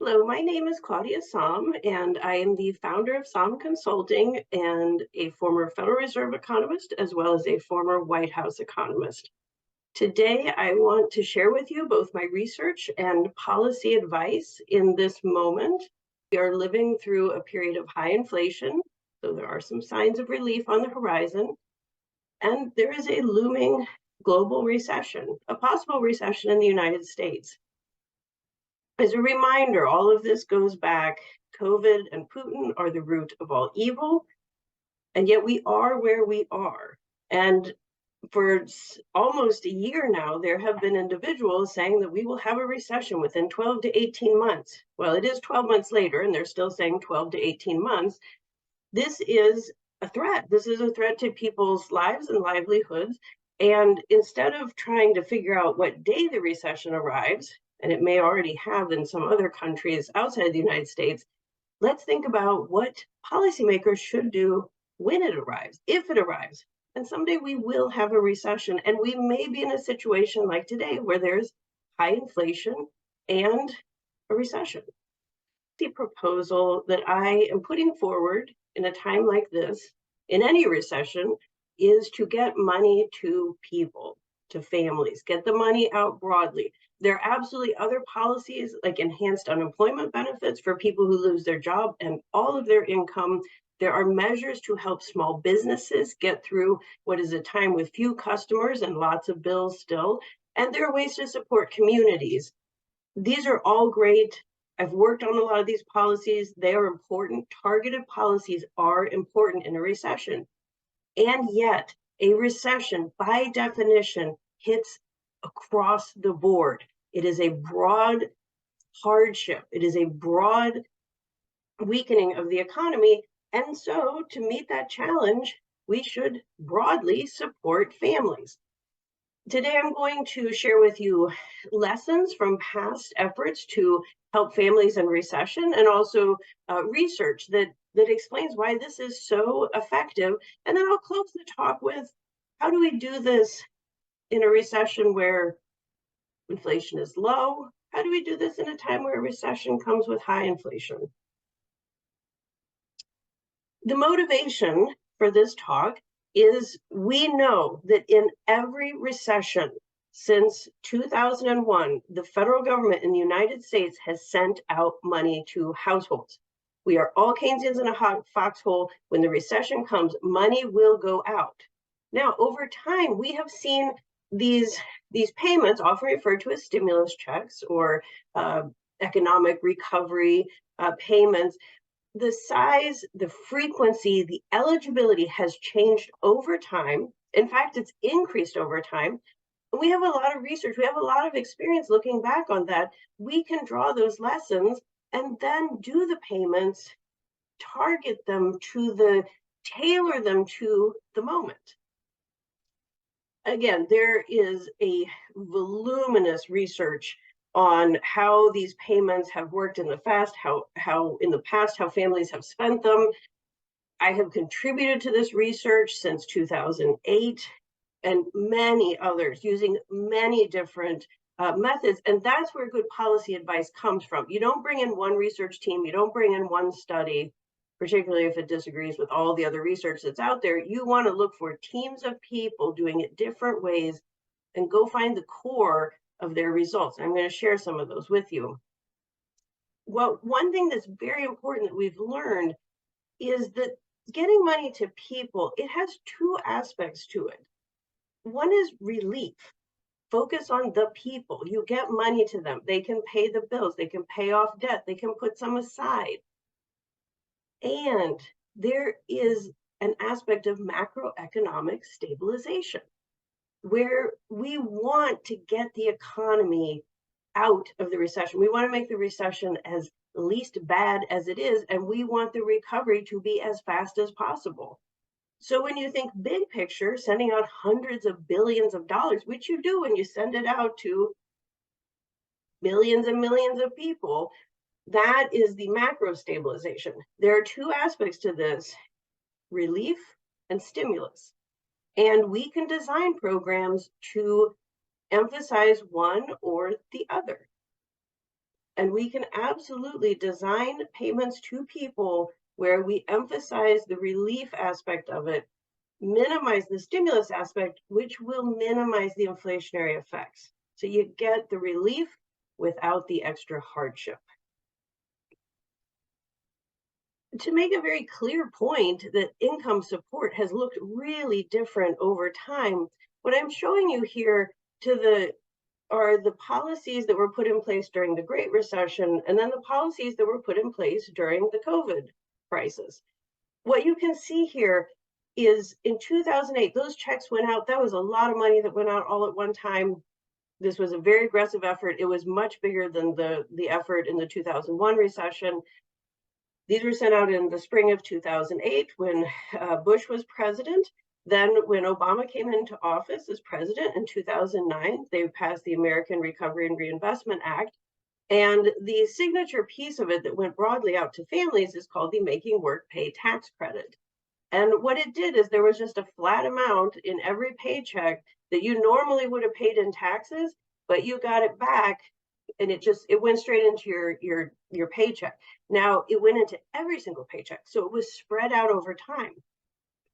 Hello, my name is Claudia Sahm, and I am the founder of Sahm Consulting and a former Federal Reserve economist, as well as a former White House economist. Today, I want to share with you both my research and policy advice in this moment. We are living through a period of high inflation, so there are some signs of relief on the horizon, and there is a looming global recession, a possible recession in the United States. As a reminder, all of this goes back. COVID and Putin are the root of all evil, and yet we are where we are. And for almost a year now, there have been individuals saying that we will have a recession within 12 to 18 months. Well, it is 12 months later, and they're still saying 12 to 18 months. This is a threat. This is a threat to people's lives and livelihoods. And instead of trying to figure out what day the recession arrives, and it may already have in some other countries outside the United States, let's think about what policymakers should do when it arrives, if it arrives. And someday we will have a recession, and we may be in a situation like today where there's high inflation and a recession. The proposal that I am putting forward in a time like this, in any recession, is to get money to people, to families, get the money out broadly. There are absolutely other policies like enhanced unemployment benefits for people who lose their job and all of their income. There are measures to help small businesses get through what is a time with few customers and lots of bills still. And there are ways to support communities. These are all great. I've worked on a lot of these policies. They are important. Targeted policies are important in a recession. And yet, a recession, by definition, hits across the board. It is a broad hardship. It is a broad weakening of the economy. And so, to meet that challenge, we should broadly support families. Today, I'm going to share with you lessons from past efforts to help families in recession, and also research that explains why this is so effective. And then I'll close the talk with, how do we do this in a recession where inflation is low? How do we do this in a time where a recession comes with high inflation? The motivation for this talk is, we know that in every recession since 2001, the federal government in the United States has sent out money to households. We are all Keynesians in a foxhole. When the recession comes, money will go out. Now, over time, we have seen these payments, often referred to as stimulus checks or economic recovery payments. The size, the frequency, the eligibility has changed over time. In fact, it's increased over time. We have a lot of research. We have a lot of experience looking back on that. We can draw those lessons and then do the payments, target them tailor them to the moment. Again, there is a voluminous research on how these payments have worked in the past, how families have spent them. I have contributed to this research since 2008, and many others using many different methods. And that's where good policy advice comes from. You don't bring in one research team, you don't bring in one study, particularly if it disagrees with all the other research that's out there. You want to look for teams of people doing it different ways and go find the core of their results. I'm going to share some of those with you. Well, one thing that's very important that we've learned is that getting money to people, it has two aspects to it. One is relief. Focus on the people. You get money to them. They can pay the bills. They can pay off debt. They can put some aside. And there is an aspect of macroeconomic stabilization, where we want to get the economy out of the recession. We want to make the recession as least bad as it is, and we want the recovery to be as fast as possible. So when you think big picture, sending out hundreds of billions of dollars, which you do when you send it out to millions and millions of people, that is the macro stabilization. There are two aspects to this: relief and stimulus. And we can design programs to emphasize one or the other. And we can absolutely design payments to people where we emphasize the relief aspect of it, minimize the stimulus aspect, which will minimize the inflationary effects. So you get the relief without the extra hardship. To make a very clear point that income support has looked really different over time, what I'm showing you here are the policies that were put in place during the Great Recession, and then the policies that were put in place during the COVID crisis. What you can see here is in 2008, those checks went out. That was a lot of money that went out all at one time. This was a very aggressive effort. It was much bigger than the effort in the 2001 recession. These were sent out in the spring of 2008 when Bush was president. Then when Obama came into office as president in 2009, they passed the American Recovery and Reinvestment Act. And the signature piece of it that went broadly out to families is called the Making Work Pay Tax Credit. And what it did is there was just a flat amount in every paycheck that you normally would have paid in taxes, but you got it back, and it went straight into your paycheck. Now it went into every single paycheck, so it was spread out over time.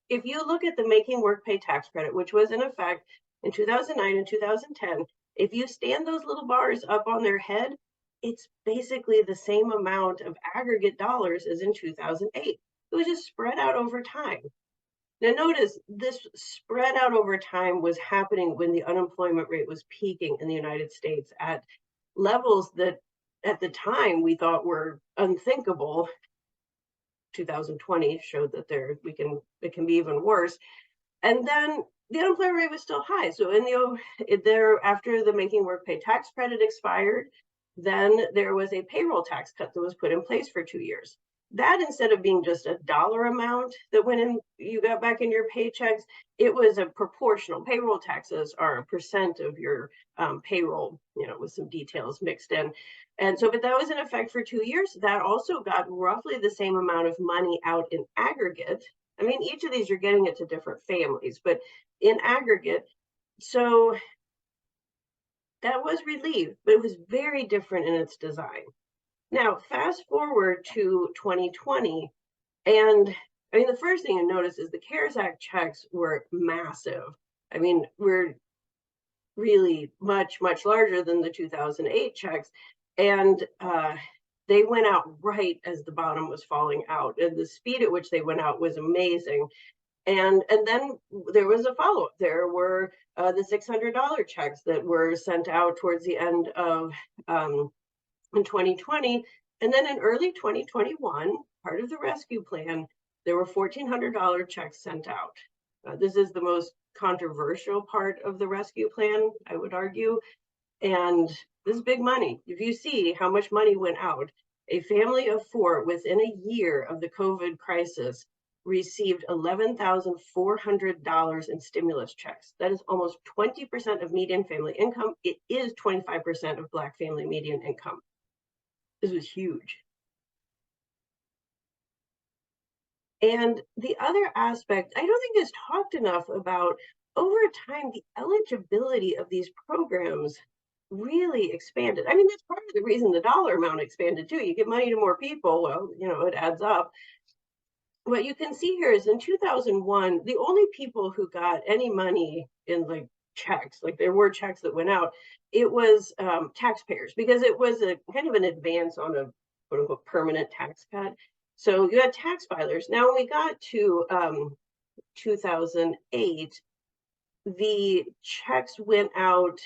If you look at the Making Work Pay Tax Credit, which was in effect in 2009 and 2010, if you stand those little bars up on their head, it's basically the same amount of aggregate dollars as in 2008. It was just spread out over time. Now notice this spread out over time was happening when the unemployment rate was peaking in the United States at levels that at the time we thought were unthinkable. 2020 showed that it can be even worse. And then the unemployment rate was still high. So after the Making Work Pay Tax Credit expired, then there was a payroll tax cut that was put in place for 2 years. That, instead of being just a dollar amount that went in, you got back in your paychecks, it was a proportional. Payroll taxes are a percent of your payroll, with some details mixed in. And so, but that was in effect for 2 years. That also got roughly the same amount of money out in aggregate. I mean, each of these, you're getting it to different families, but in aggregate. So that was relief, but it was very different in its design. Now, fast forward to 2020, and I mean, the first thing you notice is the CARES Act checks were massive. I mean, we're really much, much larger than the 2008 checks. And they went out right as the bottom was falling out. And the speed at which they went out was amazing. And then there was a follow-up. There were the $600 checks that were sent out towards the end of in 2020. And then in early 2021, part of the rescue plan, there were $1,400 checks sent out. This is the most controversial part of the rescue plan, I would argue. And this is big money. If you see how much money went out, a family of 4 within a year of the COVID crisis received $11,400 in stimulus checks. That is almost 20% of median family income. It is 25% of Black family median income. This was huge. And the other aspect, I don't think is talked enough about, over time, the eligibility of these programs really expanded. I mean, that's part of the reason the dollar amount expanded too. You give money to more people, well, it adds up. What you can see here is in 2001, the only people who got any money in checks, there were checks that went out, it was taxpayers, because it was a kind of an advance on a quote unquote permanent tax cut. So you had tax filers. Now, when we got to 2008, the checks went out.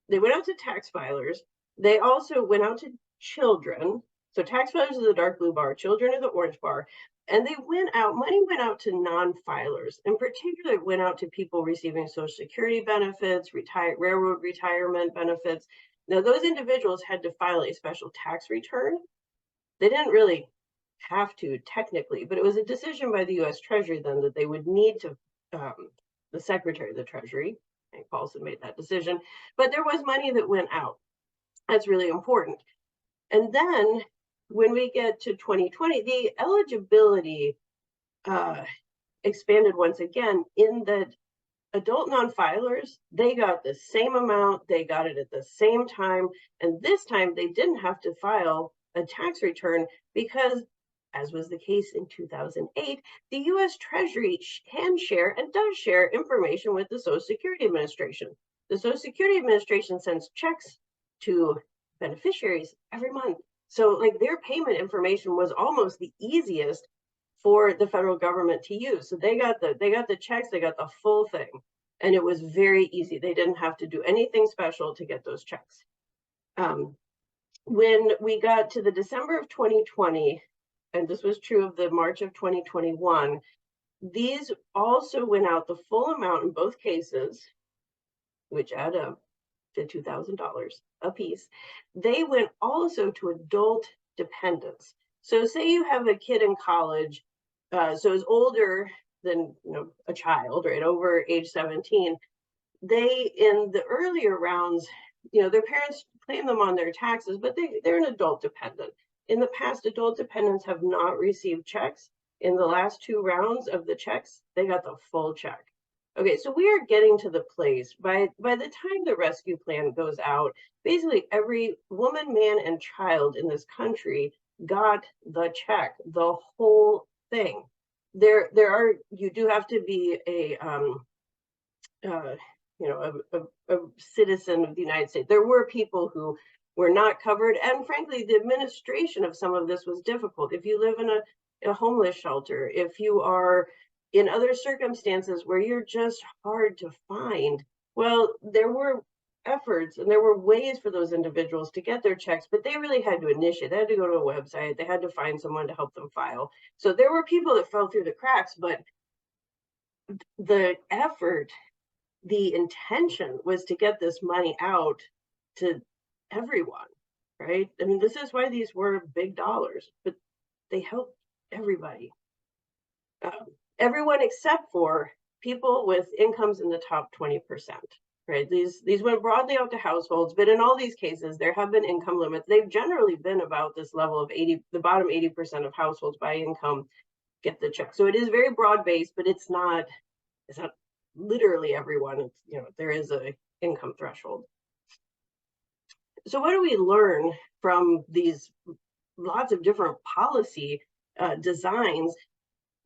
They went out to tax filers. They also went out to children. So tax filers is the dark blue bar, children are the orange bar. And money went out to non-filers. In particular, it went out to people receiving Social Security benefits, railroad retirement benefits. Now, those individuals had to file a special tax return. They didn't really have to technically, but it was a decision by the U.S. Treasury then that they would need to, the Secretary of the Treasury, Hank Paulson, made that decision, but there was money that went out. That's really important. And then when we get to 2020, the eligibility expanded once again, in that adult non-filers, they got the same amount, they got it at the same time, and this time they didn't have to file a tax return because, as was the case in 2008, the U.S. Treasury can share and does share information with the Social Security Administration. The Social Security Administration sends checks to beneficiaries every month. So like their payment information was almost the easiest for the federal government to use. So they got the checks, they got the full thing. And it was very easy. They didn't have to do anything special to get those checks. When we got to the December of 2020, and this was true of the March of 2021, these also went out the full amount in both cases, which add up to $2,000 a piece. They went also to adult dependents. So say you have a kid in college, so is older than a child, right, over age 17. They, in the earlier rounds, their parents claim them on their taxes, but they're an adult dependent. In the past, adult dependents have not received checks. In the last two rounds of the checks, they got the full check. Okay, so we are getting to the place, by the time the rescue plan goes out, basically every woman, man, and child in this country got the check, the whole thing. You do have to be a citizen of the United States. There were people who were not covered, and frankly, the administration of some of this was difficult. If you live in a homeless shelter, if you are in other circumstances where you're just hard to find, well, there were efforts and there were ways for those individuals to get their checks, but they really had to initiate. They had to go to a website. They had to find someone to help them file. So there were people that fell through the cracks, but the effort, the intention was to get this money out to everyone, right? I mean, this is why these were big dollars, but they helped everybody. Everyone except for people with incomes in the top 20%, right? These went broadly out to households, but in all these cases, there have been income limits. They've generally been about this level of the bottom 80% of households by income get the check. So it is very broad-based, but it's not literally everyone. It's, there is a income threshold. So what do we learn from these lots of different policy designs?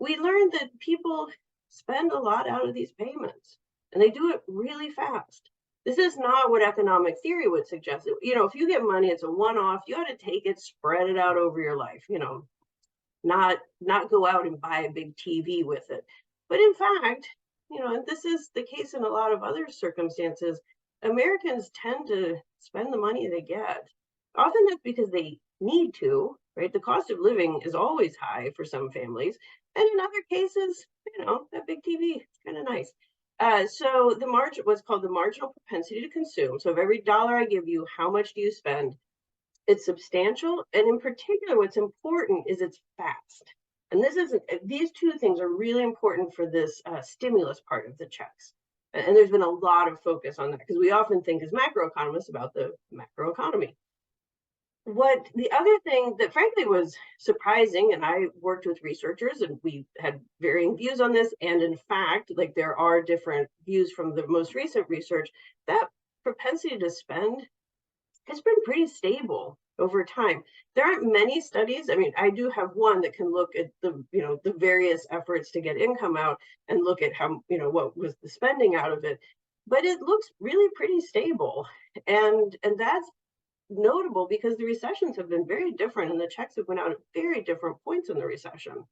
We learned that people spend a lot out of these payments, and they do it really fast. This is not what economic theory would suggest. If you get money, it's a one-off. You ought to take it, spread it out over your life. Not go out and buy a big TV with it. But in fact, and this is the case in a lot of other circumstances, Americans tend to spend the money they get. Often that's because they need to, right? The cost of living is always high for some families. And in other cases, that big TV is kind of nice. So what's called the marginal propensity to consume. So of every dollar I give you, how much do you spend? It's substantial. And in particular, what's important is it's fast. And these two things are really important for this stimulus part of the checks. And there's been a lot of focus on that because we often think as macroeconomists about the macroeconomy. What the other thing that frankly was surprising, and I worked with researchers and we had varying views on this, and in fact, like there are different views from the most recent research, that propensity to spend has been pretty stable over time. There aren't many studies. I mean, I do have one that can look at the various efforts to get income out and look at how, what was the spending out of it, but it looks really pretty stable. And that's notable because the recessions have been very different and the checks have went out at very different points in the recession.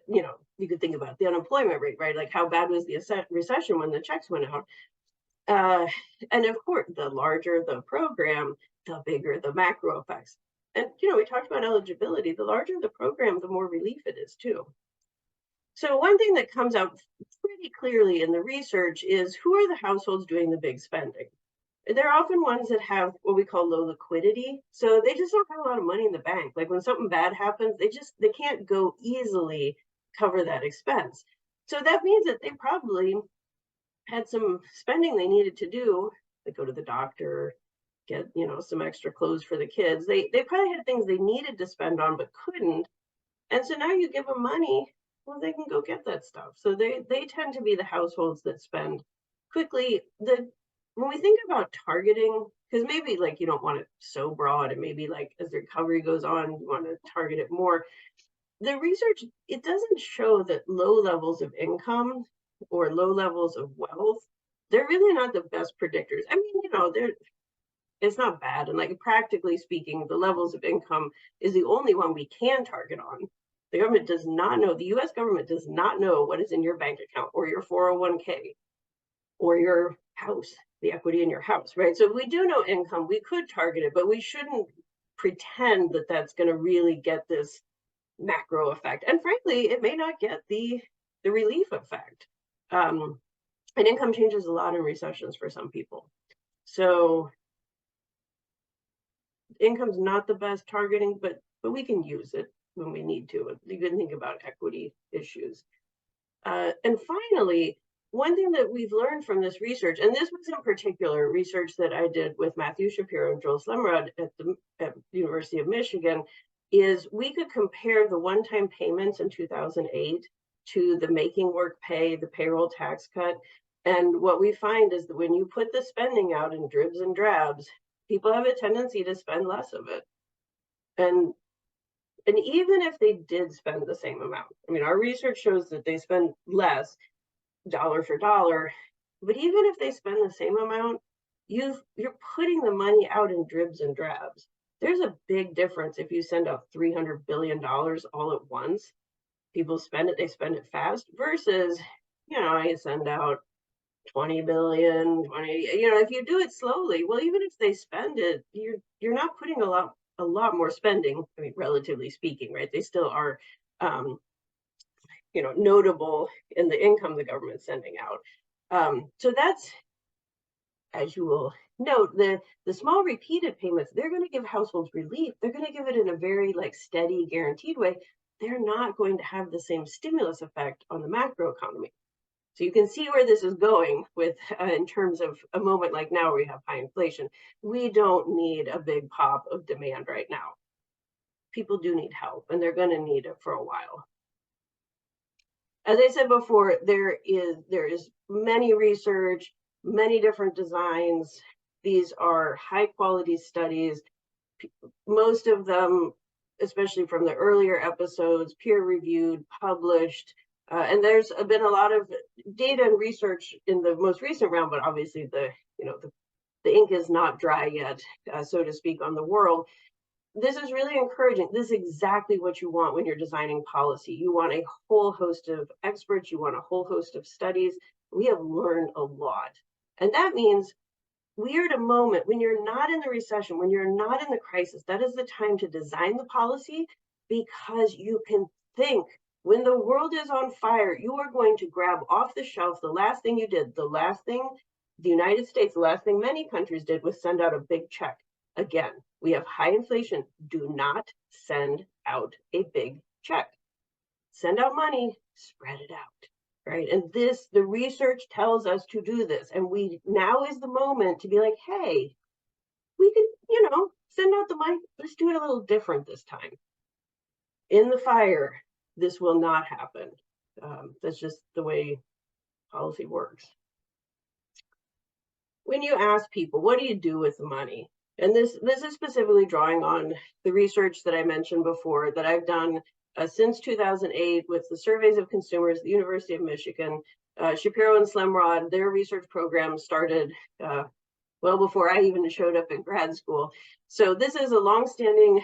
You could think about the unemployment rate, right? Like how bad was the recession when the checks went out? And of course, the larger the program, the bigger the macro effects. And, we talked about eligibility. The larger the program, the more relief it is too. So one thing that comes out pretty clearly in the research is who are the households doing the big spending? They're often ones that have what we call low liquidity. So they just don't have a lot of money in the bank. Like when something bad happens, they can't go easily cover that expense. So that means that they probably had some spending they needed to do, like go to the doctor, get, some extra clothes for the kids. They probably had things they needed to spend on, but couldn't. And so now you give them money, well, they can go get that stuff. So they tend to be the households that spend quickly, when we think about targeting, because maybe like you don't want it so broad, and maybe like as the recovery goes on, you want to target it more. The research, it doesn't show that low levels of income or low levels of wealth, they're really not the best predictors. I mean, it's not bad. And like practically speaking, the levels of income is the only one we can target on. The government does not know, the US government does not know what is in your bank account or your 401k or your house, the equity in your house, right? So if we do know income, we could target it, but we shouldn't pretend that that's going to really get this macro effect. And frankly, it may not get the relief effect. And income changes a lot in recessions for some people. So income's not the best targeting, but we can use it when we need to. You can think about equity issues. And finally, one thing that we've learned from this research, and this was in particular research that I did with Matthew Shapiro and Joel Slemrod at the University of Michigan, is we could compare the one-time payments in 2008 to the making work pay, the payroll tax cut. And what we find is that when you put the spending out in dribs and drabs, people have a tendency to spend less of it. And even if they did spend the same amount, I mean, our research shows that they spend less dollar for dollar, but even if they spend the same amount, you're putting the money out in dribs and drabs. There's a big difference if you send out $300 billion all at once. People spend it, they spend it fast, versus, I send out 20 billion, 20, if you do it slowly, well, even if they spend it, you're not putting a lot more spending, I mean, relatively speaking, right? They still are, notable in the income the government's sending out. So that's, as you will note, the small repeated payments, they're going to give households relief. They're going to give it in a very like steady, guaranteed way. They're not going to have the same stimulus effect on the macro economy. So you can see where this is going with in terms of a moment like now where we have high inflation. We don't need a big pop of demand right now. People do need help, and they're going to need it for a while. As I said before, there is many research, many different designs. These are high quality studies. Most of them, especially from the earlier episodes, peer reviewed, published. And there's been a lot of data and research in the most recent round, but obviously the ink is not dry yet, so to speak, on the world. This is really encouraging. This is exactly what you want when you're designing policy. You want a whole host of experts. You want a whole host of studies. We have learned a lot. And that means we are at a moment when you're not in the recession, when you're not in the crisis, that is the time to design the policy, because you can think when the world is on fire, you are going to grab off the shelf the last thing you did, the last thing the United States, the last thing many countries did was send out a big check. Again, we have high inflation. Do not send out a big check. Send out money, spread it out. Right. And the research tells us to do this. And now is the moment to be like, hey, we can, send out the money. Let's do it a little different this time. In the fire, this will not happen. That's just the way policy works. When you ask people, what do you do with the money? And this is specifically drawing on the research that I mentioned before that I've done since 2008 with the surveys of consumers at the University of Michigan. Shapiro and Slemrod, their research program started well before I even showed up in grad school. So this is a longstanding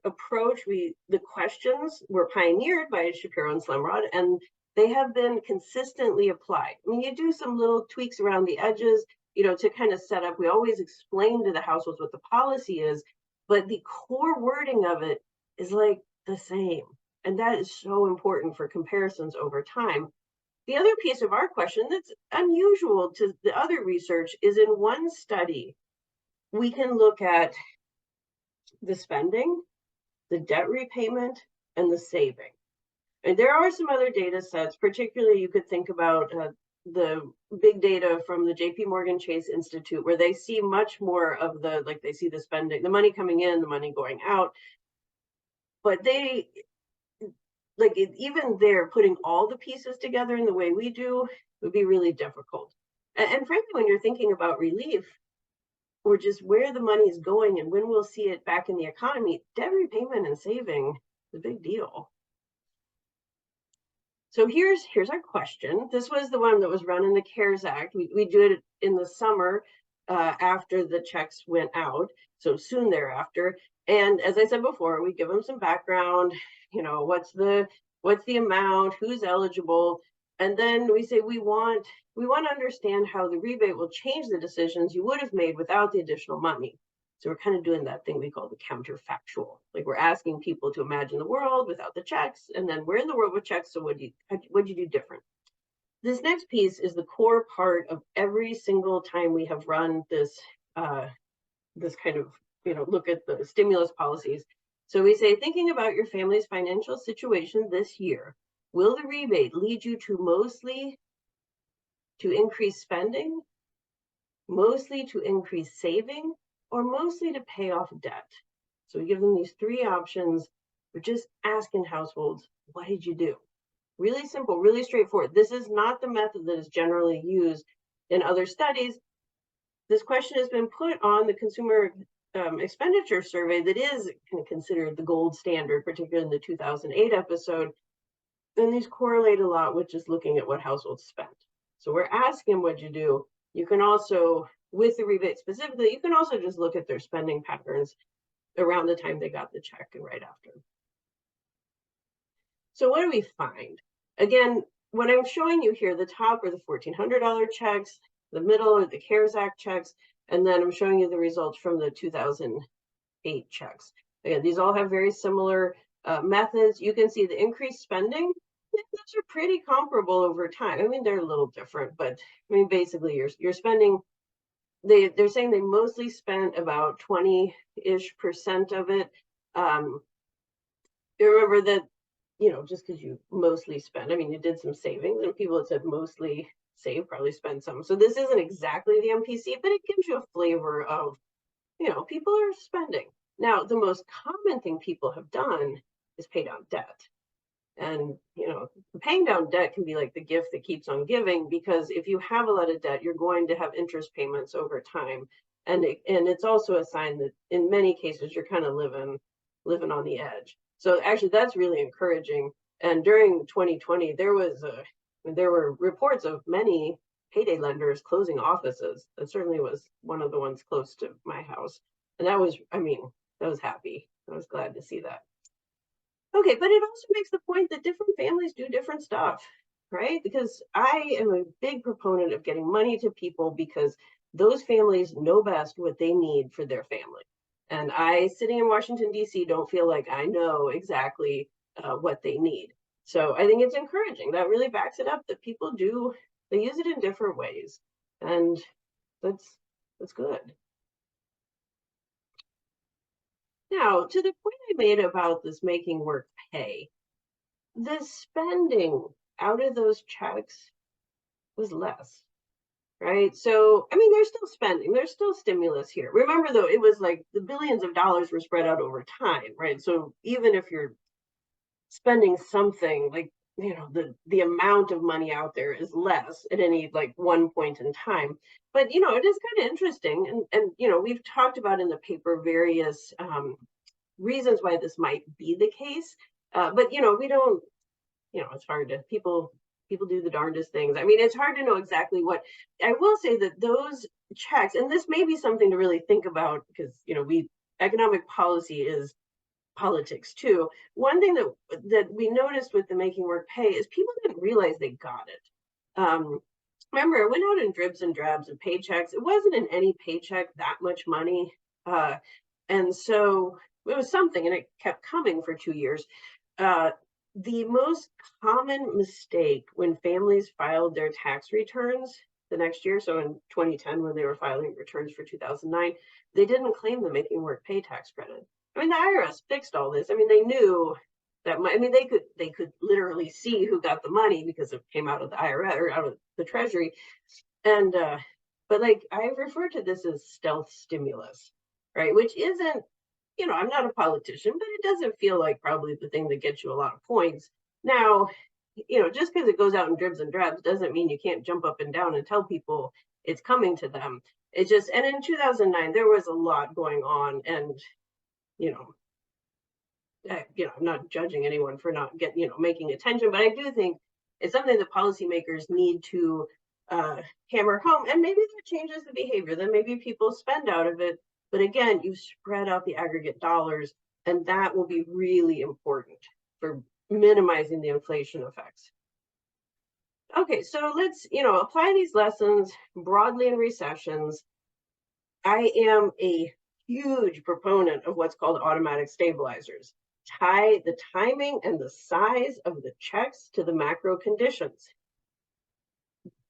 approach. The questions were pioneered by Shapiro and Slemrod, and they have been consistently applied. I mean, you do some little tweaks around the edges, to kind of set up. We always explain to the households what the policy is, but the core wording of it is like the same. And that is so important for comparisons over time. The other piece of our question that's unusual to the other research is in one study, we can look at the spending, the debt repayment, and the saving. And there are some other data sets, particularly you could think about the big data from the JP Morgan Chase Institute, where they see much more of they see the spending, the money coming in, the money going out. But even there, putting all the pieces together in the way we do would be really difficult. And frankly, when you're thinking about relief or just where the money is going and when we'll see it back in the economy, debt repayment and saving is a big deal. So here's our question. This was the one that was run in the CARES Act. We did it in the summer after the checks went out, so soon thereafter. And as I said before, we give them some background, what's the amount, who's eligible, and then we say we want to understand how the rebate will change the decisions you would have made without the additional money. So we're kind of doing that thing we call the counterfactual. Like we're asking people to imagine the world without the checks, and then we're in the world with checks, so what'd you do different? This next piece is the core part of every single time we have run this this kind of, look at the stimulus policies. So we say, thinking about your family's financial situation this year, will the rebate lead you to mostly to increase spending, mostly to increase saving, or mostly to pay off debt? So we give them these three options. We're just asking households, what did you do? Really simple, really straightforward. This is not the method that is generally used in other studies. This question has been put on the consumer expenditure survey that is kind of considered the gold standard, particularly in the 2008 episode. And these correlate a lot with just looking at what households spent. So we're asking what you do. You can also, with the rebate specifically, you can also just look at their spending patterns around the time they got the check and right after. So what do we find? Again, what I'm showing you here, the top are the $1,400 checks, the middle are the CARES Act checks, and then I'm showing you the results from the 2008 checks. Again, these all have very similar methods. You can see the increased spending. Those are pretty comparable over time. I mean, they're a little different, but I mean, basically you're spending, they're saying they mostly spent about 20-ish% of it. Remember that, just because you mostly spend, I mean, you did some savings, and people that said mostly save probably spend some. So this isn't exactly the MPC, but it gives you a flavor of, people are spending. Now, the most common thing people have done is pay down debt. And, paying down debt can be like the gift that keeps on giving, because if you have a lot of debt, you're going to have interest payments over time. And it's also a sign that in many cases, you're kind of living on the edge. So actually, that's really encouraging. And during 2020, there were reports of many payday lenders closing offices. That certainly was one of the ones close to my house. And that was happy. I was glad to see that. Okay, but it also makes the point that different families do different stuff, right? Because I am a big proponent of getting money to people because those families know best what they need for their family. And I, sitting in Washington, D.C., don't feel like I know exactly what they need. So I think it's encouraging. That really backs it up that people they use it in different ways. And that's good. Now, to the point I made about this making work pay, the spending out of those checks was less, right? So, I mean, they're still spending, there's still stimulus here. Remember, though, it was like the billions of dollars were spread out over time, right? So even if you're spending something, like, the amount of money out there is less at any like one point in time. But, it is kind of interesting. And we've talked about in the paper various reasons why this might be the case. But, we don't, it's hard to, people do the darndest things. I mean, it's hard to know exactly what. I will say that those checks, and this may be something to really think about, because, economic policy is politics too. One thing that we noticed with the making work pay is people didn't realize they got it. Remember, it went out in dribs and drabs of paychecks. It wasn't in any paycheck that much money. And so it was something, and it kept coming for 2 years. The most common mistake when families filed their tax returns the next year, so in 2010, when they were filing returns for 2009, they didn't claim the making work pay tax credit. I mean, the IRS fixed all this. I mean, they knew that. I mean, they could literally see who got the money because it came out of the IRS or out of the Treasury. And but like, I refer to this as stealth stimulus, right? Which isn't, I'm not a politician, but it doesn't feel like probably the thing that gets you a lot of points. Now, just because it goes out in dribs and drabs doesn't mean you can't jump up and down and tell people it's coming to them. It's just, and in 2009, there was a lot going on, and, I'm not judging anyone for not making attention, but I do think it's something that policymakers need to hammer home, and maybe that changes the behavior. Then maybe people spend out of it, but again, you spread out the aggregate dollars, and that will be really important for minimizing the inflation effects. Okay, so let's apply these lessons broadly in recessions. I am a huge proponent of what's called automatic stabilizers. Tie the timing and the size of the checks to the macro conditions.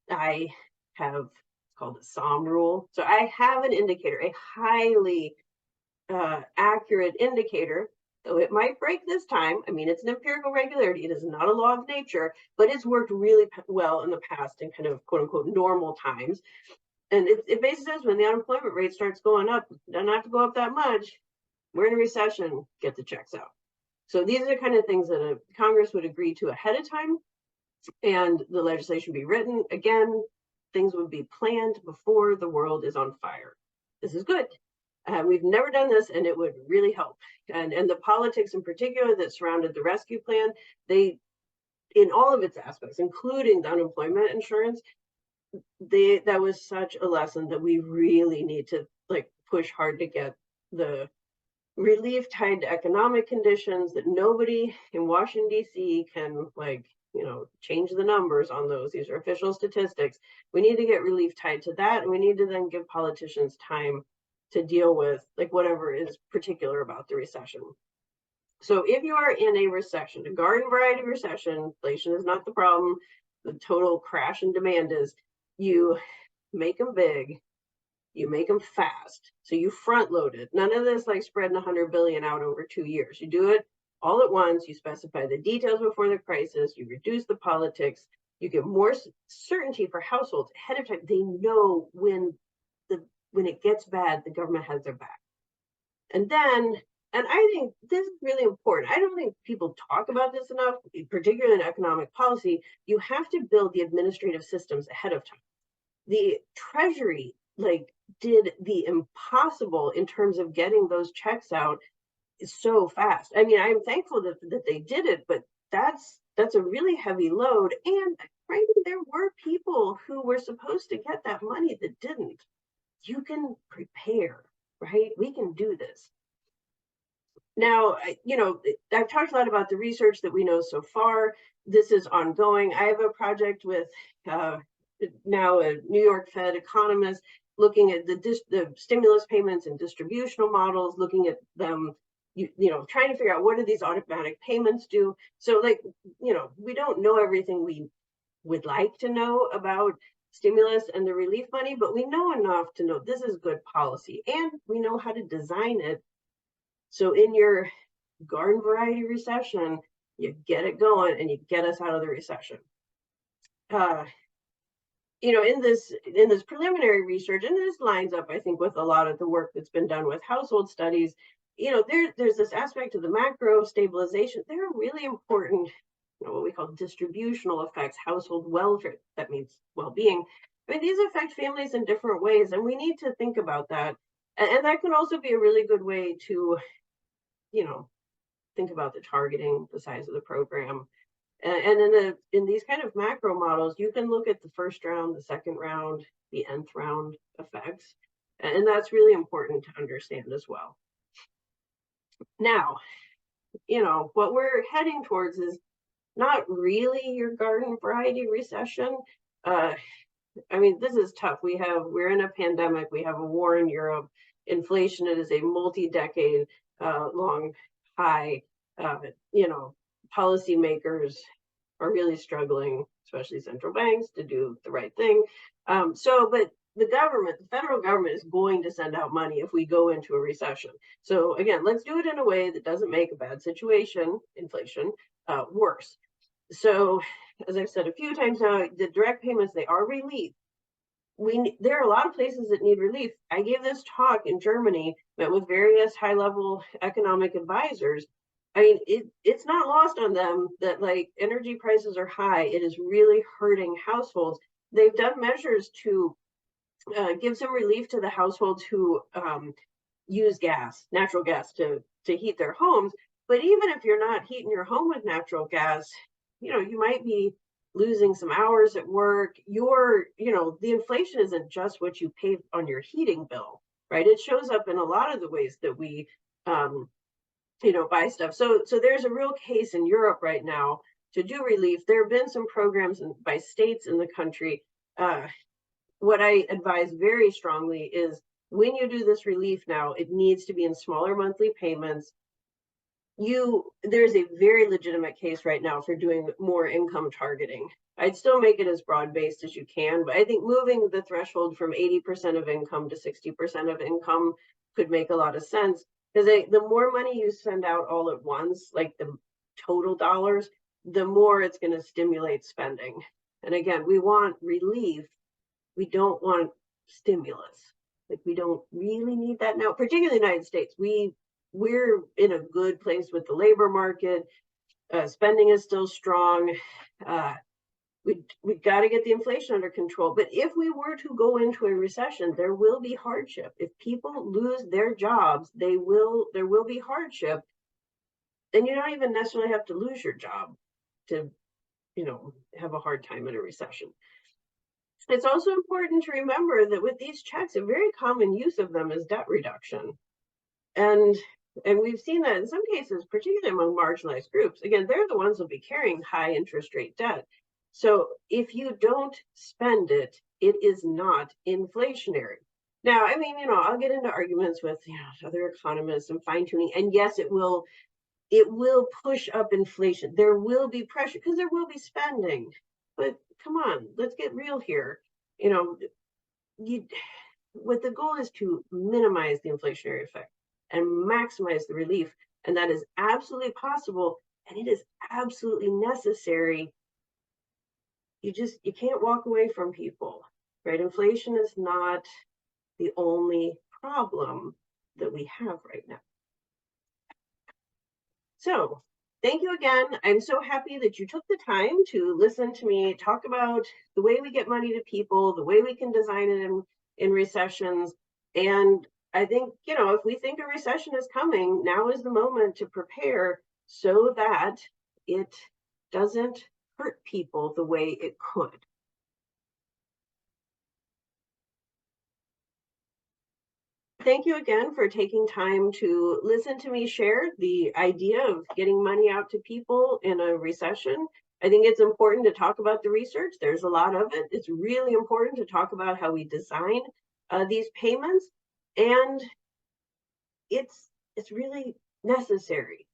I have, it's called the Sahm rule. So I have an indicator, a highly accurate indicator, though it might break this time. I mean, it's an empirical regularity. It is not a law of nature, but it's worked really well in the past in kind of quote unquote normal times. And it basically says when the unemployment rate starts going up, doesn't have to go up that much. We're in a recession, get the checks out. So these are the kind of things that Congress would agree to ahead of time, and the legislation be written. Again, things would be planned before the world is on fire. This is good. We've never done this, and it would really help. And the politics in particular that surrounded the rescue plan, they, in all of its aspects, including the unemployment insurance, that was such a lesson that we really need to push hard to get the relief tied to economic conditions, that nobody in Washington, D.C. can change the numbers on those. These are official statistics. We need to get relief tied to that, and we need to then give politicians time to deal with whatever is particular about the recession. So if you are in a recession, a garden variety recession, inflation is not the problem, the total crash in demand is, you make them big, you make them fast. So you front load it. None of this spreading 100 billion out over 2 years. You do it all at once. You specify the details before the crisis. You reduce the politics. You give more certainty for households ahead of time. They know when it gets bad, the government has their back. And then, and I think this is really important. I don't think people talk about this enough, particularly in economic policy. You have to build the administrative systems ahead of time. The Treasury did the impossible in terms of getting those checks out so fast. I mean, I'm thankful that they did it, but that's a really heavy load. And frankly, there were people who were supposed to get that money that didn't. You can prepare, right? We can do this. Now, I've talked a lot about the research that we know so far. This is ongoing. I have a project with now a New York Fed economist looking at the stimulus payments and distributional models, looking at them, trying to figure out what do these automatic payments do. So we don't know everything we would like to know about stimulus and the relief money, but we know enough to know this is good policy, and we know how to design it. So in your garden variety recession, you get it going and you get us out of the recession. In this preliminary research, and this lines up, I think, with a lot of the work that's been done with household studies, there's this aspect of the macro stabilization. There are really important, what we call distributional effects, household welfare, that means well-being. I mean, these affect families in different ways, and we need to think about that. And that can also be a really good way to, think about the targeting, the size of the program. And in these kind of macro models, you can look at the first round, the second round, the nth round effects. And that's really important to understand as well. Now, what we're heading towards is not really your garden variety recession. I mean, this is tough. We're in a pandemic. We have a war in Europe. Inflation is a multi-decade long high. Policymakers are really struggling, especially central banks, to do the right thing. But the federal government is going to send out money if we go into a recession. So again, let's do it in a way that doesn't make a bad situation, inflation, worse. So as I've said a few times now, the direct payments, they are relief. There are a lot of places that need relief. I gave this talk in Germany, met with various high-level economic advisors. I mean, it's not lost on them that like energy prices are high. It is really hurting households. They've done measures to give some relief to the households who use natural gas to heat their homes. But even if you're not heating your home with natural gas, you might be losing some hours at work. The inflation isn't just what you pay on your heating bill, right? It shows up in a lot of the ways that we um, buy stuff. So there's a real case in Europe right now to do relief. There have been some programs by states in the country. What I advise very strongly is when you do this relief now, it needs to be in smaller monthly payments. There's a very legitimate case right now for doing more income targeting. I'd still make it as broad-based as you can, but I think moving the threshold from 80% of income to 60% of income could make a lot of sense, because the more money you send out all at once, like the total dollars, the more it's going to stimulate spending. And again, we want relief. We don't want stimulus. Like, we don't really need that now, particularly in the United States. We're in a good place with the labor market. Spending is still strong. We got to get the inflation under control. But if we were to go into a recession, there will be hardship. If people lose their jobs, there will be hardship. And you don't even necessarily have to lose your job to, have a hard time in a recession. It's also important to remember that with these checks, a very common use of them is debt reduction. And we've seen that in some cases, particularly among marginalized groups. Again, they're the ones who'll be carrying high interest rate debt. So if you don't spend it, it is not inflationary. Now, I mean, I'll get into arguments with other economists and fine tuning. And yes, it will push up inflation. There will be pressure because there will be spending. But come on, let's get real here. What the goal is to minimize the inflationary effect and maximize the relief. And that is absolutely possible. And it is absolutely necessary. You can't walk away from people, right? Inflation is not the only problem that we have right now. So thank you again. I'm so happy that you took the time to listen to me talk about the way we get money to people, the way we can design it in recessions. And I think, if we think a recession is coming, now is the moment to prepare so that it doesn't hurt people the way it could. Thank you again for taking time to listen to me share the idea of getting money out to people in a recession. I think it's important to talk about the research. There's a lot of it. It's really important to talk about how we design these payments, and it's really necessary.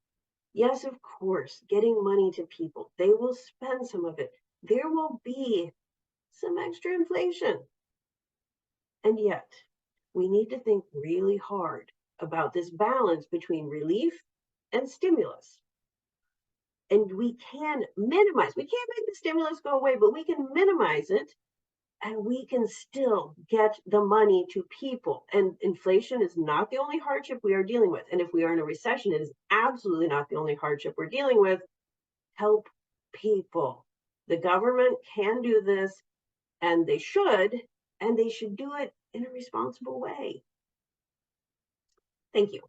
Yes, of course, getting money to people. They will spend some of it. There will be some extra inflation. And yet, we need to think really hard about this balance between relief and stimulus. And we can minimize, we can't make the stimulus go away, but we can minimize it, and we can still get the money to people. And inflation is not the only hardship we are dealing with. And if we are in a recession, it is absolutely not the only hardship we're dealing with. Help people. The government can do this, and they should do it in a responsible way. Thank you.